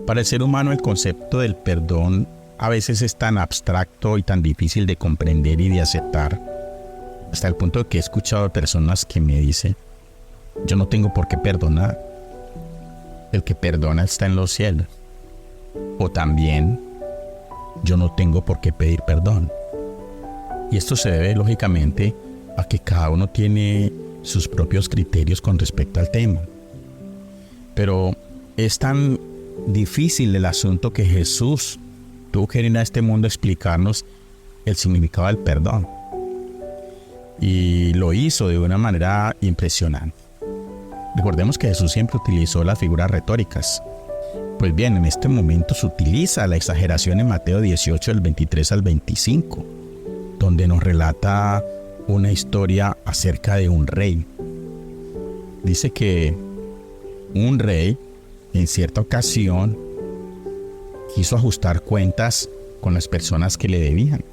Para el ser humano el concepto del perdón a veces es tan abstracto y tan difícil de comprender y de aceptar, hasta el punto de que he escuchado a personas que me dicen: yo no tengo por qué perdonar, el que perdona está en los cielos. O también, yo no tengo por qué pedir perdón. Y esto se debe lógicamente a que cada uno tiene sus propios criterios con respecto al tema. Pero es tan difícil el asunto que Jesús tuvo que venir a este mundo a explicarnos el significado del perdón. Y lo hizo de una manera impresionante. Recordemos que Jesús siempre utilizó las figuras retóricas. Pues bien, en este momento se utiliza la exageración en Mateo 18, del 23 al 25, donde nos relata una historia acerca de un rey. Dice que un rey, en cierta ocasión, quiso ajustar cuentas con las personas que le debían.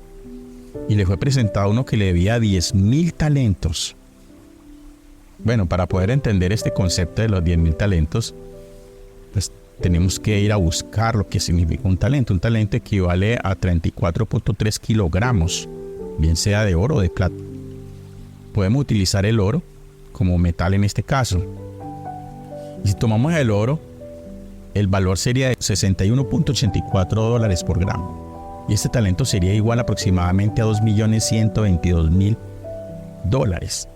Y le fue presentado uno que le debía 10,000 talentos. Bueno, para poder entender este concepto de los 10,000 talentos, pues tenemos que ir a buscar lo que significa un talento. Un talento equivale a 34.3 kilogramos, bien sea de oro o de plata. Podemos utilizar el oro como metal en este caso. Y si tomamos el oro, el valor sería de $61.84 por gramo. Y este talento sería igual aproximadamente a $2.122.000.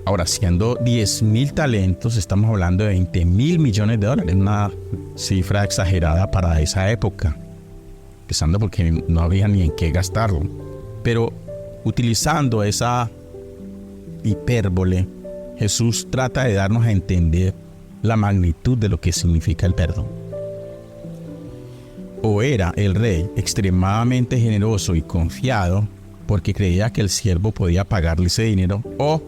Ahora, siendo 10,000 talentos, estamos hablando de $20,000 millones, una cifra exagerada para esa época, empezando porque no había ni en qué gastarlo. Pero utilizando esa hipérbole, Jesús trata de darnos a entender la magnitud de lo que significa el perdón. O era el rey extremadamente generoso y confiado porque creía que el siervo podía pagarle ese dinero, o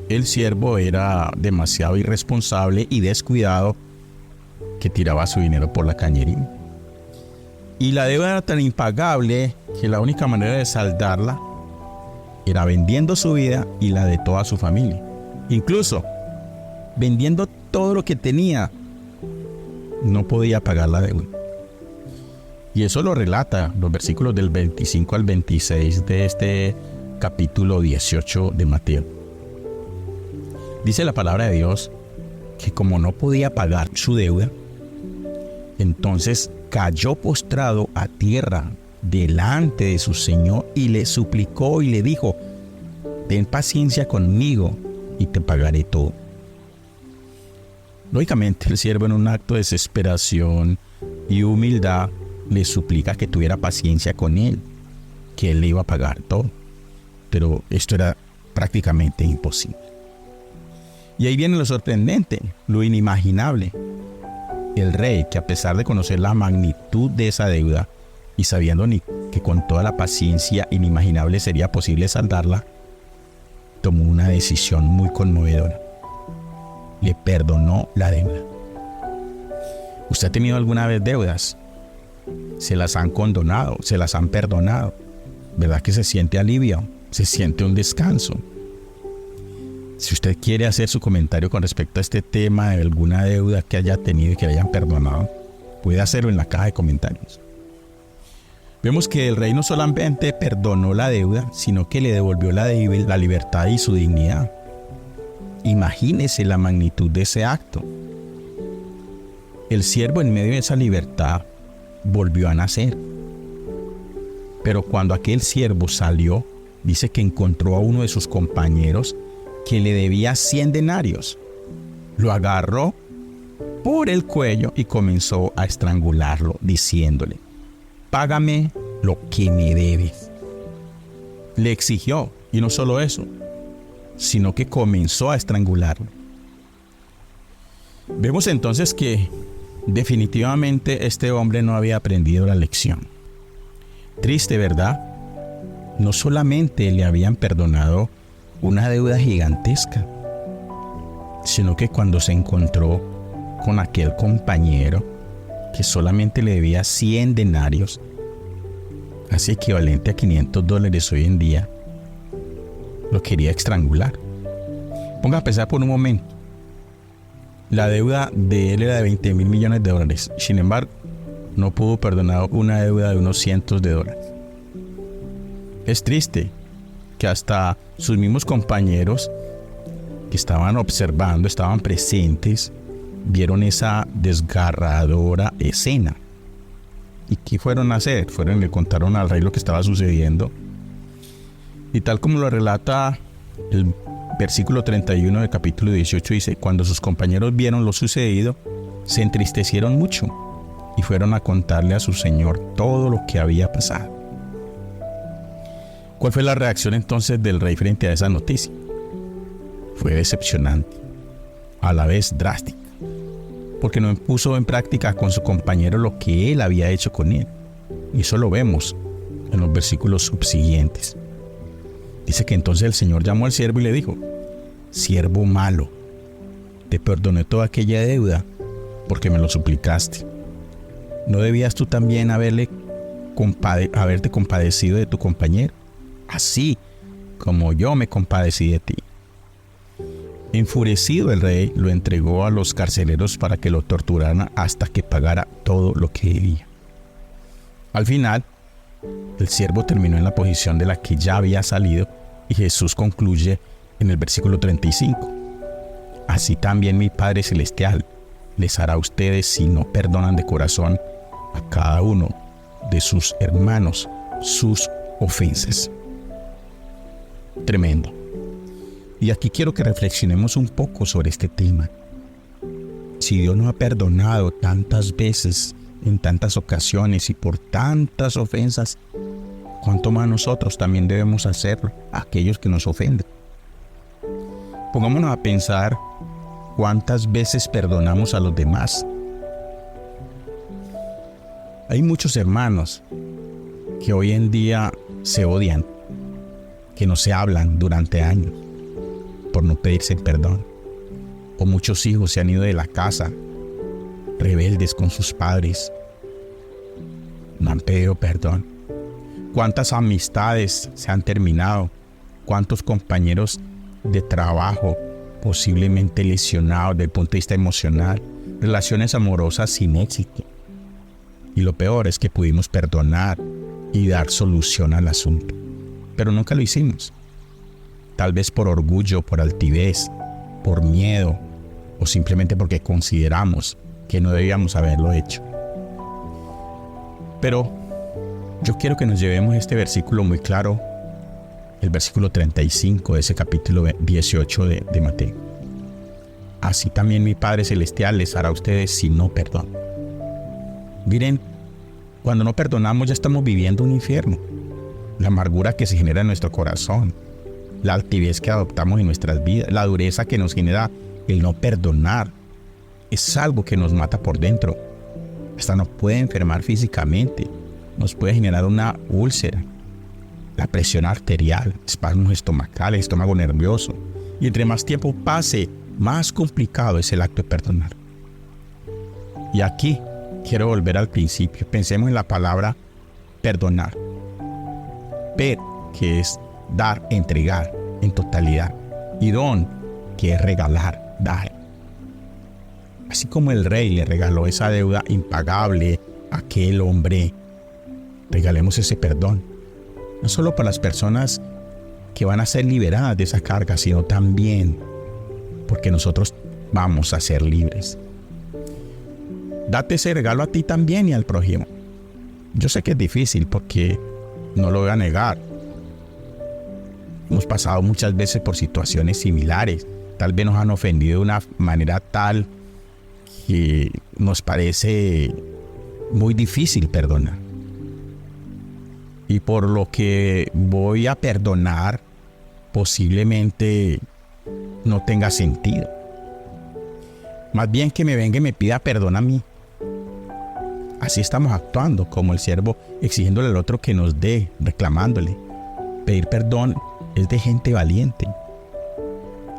el siervo era demasiado irresponsable y descuidado que tiraba su dinero por la cañería. Y la deuda era tan impagable que la única manera de saldarla era vendiendo su vida y la de toda su familia. Incluso vendiendo todo lo que tenía, no podía pagar la deuda. Y eso lo relata los versículos del 25 al 26 de este capítulo 18 de Mateo. Dice la palabra de Dios que como no podía pagar su deuda, entonces cayó postrado a tierra delante de su señor y le suplicó y le dijo: ten paciencia conmigo y te pagaré todo. Lógicamente el siervo, en un acto de desesperación y humildad, le suplica que tuviera paciencia con él, que él le iba a pagar todo. Pero esto era prácticamente imposible. Y ahí viene lo sorprendente, lo inimaginable. El rey, que a pesar de conocer la magnitud de esa deuda y sabiendo que con toda la paciencia inimaginable sería posible saldarla, tomó una decisión muy conmovedora. Le perdonó la deuda. ¿Usted ha tenido alguna vez deudas? Se las han condonado, se las han perdonado. ¿Verdad que se siente alivio? Se siente un descanso. Si usted quiere hacer su comentario con respecto a este tema de alguna deuda que haya tenido y que le hayan perdonado, puede hacerlo en la caja de comentarios. Vemos que el rey no solamente perdonó la deuda, sino que le devolvió la libertad y su dignidad. Imagínese la magnitud de ese acto. El siervo, en medio de esa libertad, volvió a nacer. Pero cuando aquel siervo salió, dice que encontró a uno de sus compañeros que le debía 100 denarios. Lo agarró por el cuello y comenzó a estrangularlo, diciéndole: págame lo que me debes. Le exigió, y no solo eso, sino que comenzó a estrangularlo. Vemos entonces que definitivamente este hombre no había aprendido la lección. Triste, ¿verdad? No solamente le habían perdonado una deuda gigantesca, sino que cuando se encontró con aquel compañero que solamente le debía 100 denarios, casi equivalente a $500 hoy en día, lo quería estrangular. Ponga a pensar por un momento. La deuda de él era de 20 mil millones de dólares. Sin embargo, no pudo perdonar una deuda de unos cientos de dólares. Es triste que hasta sus mismos compañeros que estaban observando, estaban presentes, vieron esa desgarradora escena. ¿Y qué fueron a hacer? Fueron y le contaron al rey lo que estaba sucediendo. Y tal como lo relata el versículo 31 del capítulo 18, dice: cuando sus compañeros vieron lo sucedido, se entristecieron mucho y fueron a contarle a su señor todo lo que había pasado. ¿Cuál fue la reacción entonces del rey frente a esa noticia? Fue decepcionante, a la vez drástica, porque no puso en práctica con su compañero lo que él había hecho con él. Y eso lo vemos en los versículos subsiguientes. Dice que entonces el Señor llamó al siervo y le dijo: siervo malo, te perdoné toda aquella deuda porque me lo suplicaste. ¿No debías tú también haberte compadecido de tu compañero, así como yo me compadecí de ti? Enfurecido, el rey lo entregó a los carceleros para que lo torturaran hasta que pagara todo lo que debía. Al final, el siervo terminó en la posición de la que ya había salido, y Jesús concluye en el versículo 35: así también mi Padre Celestial les hará a ustedes si no perdonan de corazón a cada uno de sus hermanos sus ofensas. Tremendo. Y aquí quiero que reflexionemos un poco sobre este tema. Si Dios nos ha perdonado tantas veces, en tantas ocasiones y por tantas ofensas, ¿cuánto más nosotros también debemos hacerlo a aquellos que nos ofenden? Pongámonos a pensar cuántas veces perdonamos a los demás. Hay muchos hermanos que hoy en día se odian, que no se hablan durante años por no pedirse perdón. O muchos hijos se han ido de la casa, rebeldes con sus padres, no han pedido perdón. ¿Cuántas amistades se han terminado? ¿Cuántos compañeros de trabajo posiblemente lesionados desde el punto de vista emocional? Relaciones amorosas sin éxito. Y lo peor es que pudimos perdonar y dar solución al asunto, pero nunca lo hicimos. Tal vez por orgullo, por altivez, por miedo, o simplemente porque consideramos que no debíamos haberlo hecho. Pero yo quiero que nos llevemos este versículo muy claro, el versículo 35 de ese capítulo 18 de Mateo. Así también mi Padre Celestial les hará a ustedes si no perdonan. Miren, cuando no perdonamos ya estamos viviendo un infierno. La amargura que se genera en nuestro corazón, la altivez que adoptamos en nuestras vidas, la dureza que nos genera el no perdonar, es algo que nos mata por dentro. Hasta nos puede enfermar físicamente, nos puede generar una úlcera, la presión arterial, espasmos estomacales, estómago nervioso. Y entre más tiempo pase, más complicado es el acto de perdonar. Y aquí quiero volver al principio. Pensemos en la palabra perdonar. Per, que es dar, entregar en totalidad. Y don, que es regalar, dar. Así como el rey le regaló esa deuda impagable a aquel hombre, regalemos ese perdón. No solo para las personas que van a ser liberadas de esa carga, sino también porque nosotros vamos a ser libres. Date ese regalo a ti también y al prójimo. Yo sé que es difícil porque no lo voy a negar. Hemos pasado muchas veces por situaciones similares. Tal vez nos han ofendido de una manera tal que nos parece muy difícil perdonar. Y por lo que voy a perdonar, posiblemente no tenga sentido. Más bien que me venga y me pida perdón a mí. Así estamos actuando, como el siervo exigiéndole al otro que nos dé, reclamándole. Pedir perdón es de gente valiente.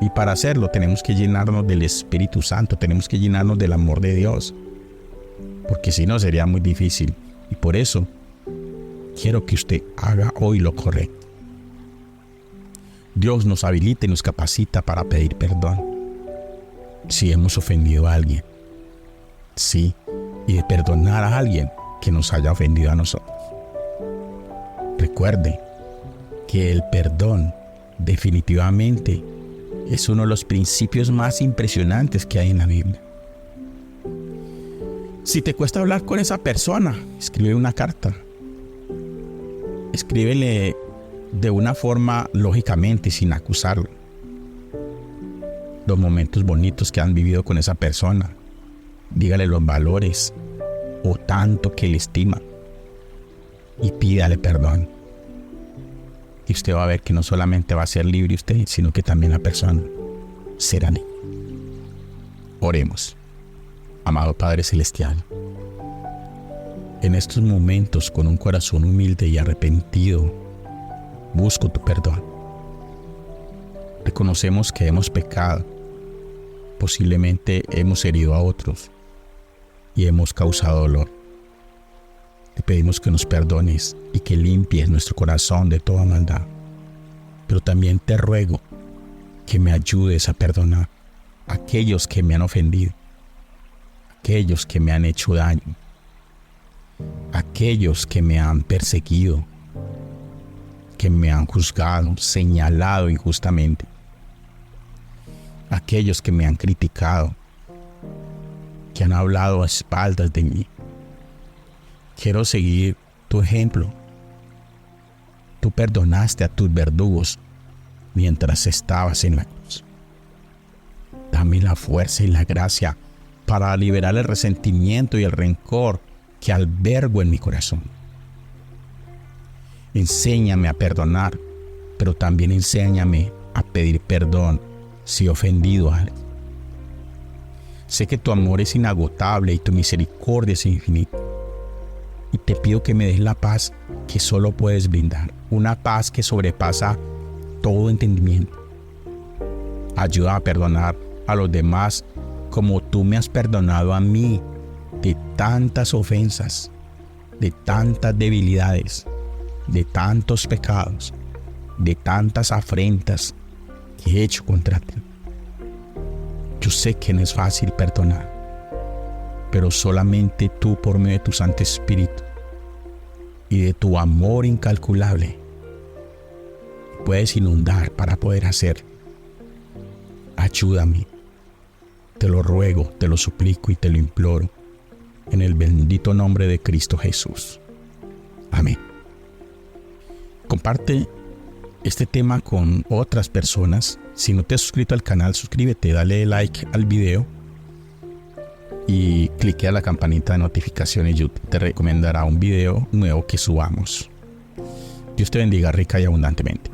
Y para hacerlo tenemos que llenarnos del Espíritu Santo, tenemos que llenarnos del amor de Dios. Porque si no sería muy difícil. Y por eso quiero que usted haga hoy lo correcto. Dios nos habilita y nos capacita para pedir perdón. si hemos ofendido a alguien. Sí, y de perdonar a alguien que nos haya ofendido a nosotros. Recuerde que el perdón definitivamente es uno de los principios más impresionantes que hay en la Biblia. Si te cuesta hablar con esa persona, escribe una carta. Escríbele de una forma lógicamente, sin acusarlo. Los momentos bonitos que han vivido con esa persona. Dígale los valores o tanto que le estima. Y pídale perdón. Y usted va a ver que no solamente va a ser libre usted, sino que también la persona será libre. Oremos. Amado Padre Celestial, en estos momentos, con un corazón humilde y arrepentido, busco tu perdón. Reconocemos que hemos pecado, posiblemente hemos herido a otros y hemos causado dolor. Te pedimos que nos perdones y que limpies nuestro corazón de toda maldad. Pero también te ruego que me ayudes a perdonar a aquellos que me han ofendido, aquellos que me han hecho daño, aquellos que me han perseguido, que me han juzgado, señalado injustamente, aquellos que me han criticado, que han hablado a espaldas de mí. Quiero seguir tu ejemplo. Tú perdonaste a tus verdugos mientras estabas en la cruz. Dame la fuerza y la gracia para liberar el resentimiento y el rencor que albergo en mi corazón. Enséñame a perdonar, pero también enséñame a pedir perdón si he ofendido a alguien. Sé que tu amor es inagotable y tu misericordia es infinita. Y te pido que me des la paz que solo puedes brindar, una paz que sobrepasa todo entendimiento. Ayuda a perdonar a los demás como tú me has perdonado a mí de tantas ofensas, de tantas debilidades, de tantos pecados, de tantas afrentas que he hecho contra ti. Yo sé que no es fácil perdonar, pero solamente tú, por medio de tu Santo Espíritu y de tu amor incalculable, puedes inundar para poder hacer. Ayúdame, te lo ruego, te lo suplico y te lo imploro, en el bendito nombre de Cristo Jesús. Amén. Comparte este tema con otras personas. Si no te has suscrito al canal, suscríbete, dale like al video y clique a la campanita de notificaciones. YouTube te recomendará un video nuevo que subamos. Dios te bendiga rica y abundantemente.